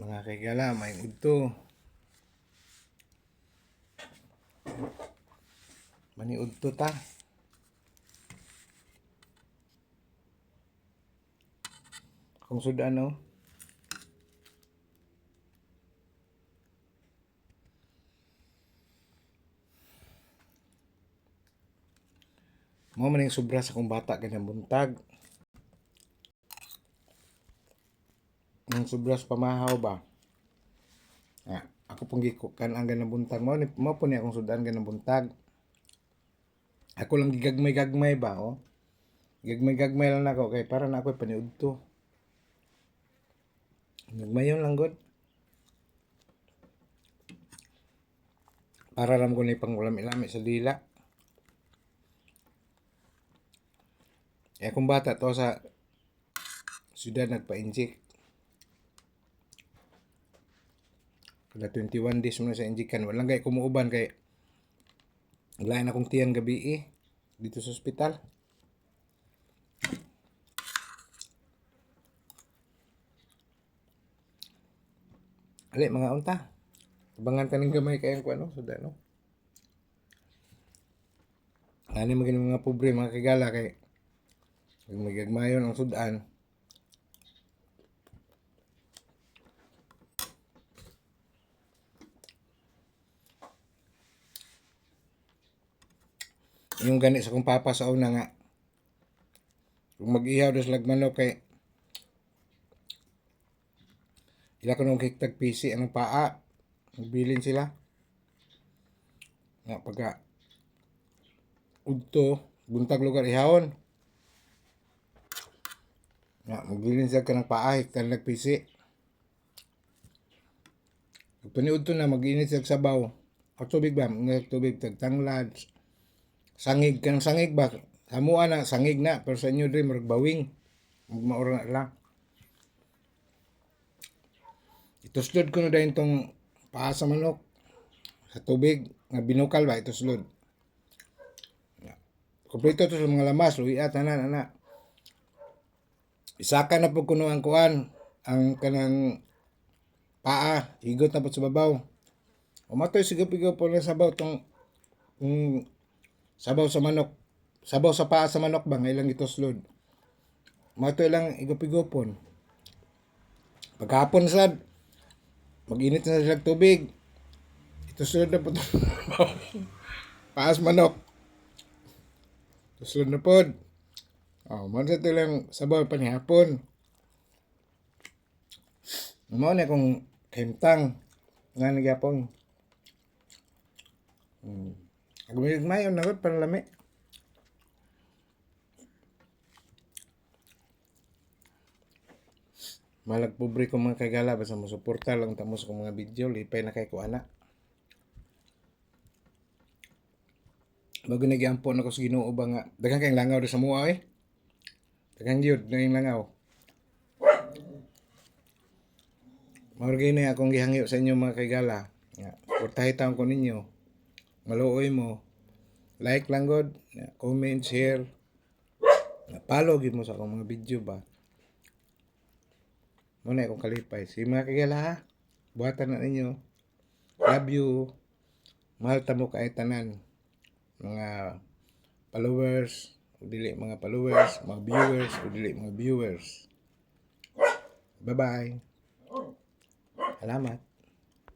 Mga kaigala, may udto. Mani udto ta. Kung sudan no. Mo maning sobra sa kong bata kanyang buntag. Ang sobra sa pamahaw ba? Ako pong gikukan ang ganang buntag mo po niya akong sudan ganang buntag. Ako lang gigagmay-gagmay ba oh. Gagmay-gagmay lang ako kay para na ako paniudto. Gagmayon lang god. Para ram ko ni pangulam-ilami sa dila. Kung bata to sa siyudad nagpa-inject. Kada 21 days mo na sa injikan. Walang kay kumuuban kay lain akong tiyan gabi dito sa ospital. Ali mga unta. Abangan taning gamay kayang kuno suda no. Ani maging mga pobre mga kagala kay magagmayon ang sudan. Yung gani sa kong papa sa una nga. Kung mag-ihaw dos lagmanok kay ila ko nung kiktag PC ang paa. Magbilin sila. Nga pagka udto, buntag lugar ihawon. Nga magbilin sila ka ng paa, kiktag nag-PC. Paniudto na mag-init sila sabaw. O tubig ba? Nga tubig tagtanglad. Sangig kang sangig ba? Hamua na sangig na pero sa inyo din magbawing. Maura na lang. Ituslod ko na dahil itong paa sa manok sa tubig nga binukal ba ituslod. Kompleto to sa mga lamas, luya tanan ana. Isaka na po kuno ang kuan ang kanang paa, higot na po sa babaw. Umatoy sigap-igap po na sabaw tong sabaw sa manok. Sabaw sa paa sa manok ba? Ilang ituslod. Mato lang igop-igopon. Pagkapon sad, mag-init na sila tubig. Ituslod na po paas manok. Ituslod na po. Man sa ito lang sabaw panihapon. Mo na kung himtang nga nagyapon. Agumig mayon na para lami. Malag pobre ko mga kagala basta mo suporta lang tamo sa mga video lipay na kay ko ana. Bago nagyampon ako sa Ginoo ba nga daghang kay langaw sa mua daghang gyud na yung langaw. Maurgay na akong gihangyo sa inyo mga kagala. Suportahi taon ko ninyo. Maluoy mo. Like lang god, comment, share. Follow gid mo sa akong mga video ba. Muna akong kalipay. Si mga kagala ha. Buhatan na ninyo. Love you. Mahal ta mo kay tanan. Mga followers, o dili mga followers, mga viewers, o dili mga viewers. Bye-bye. Salamat.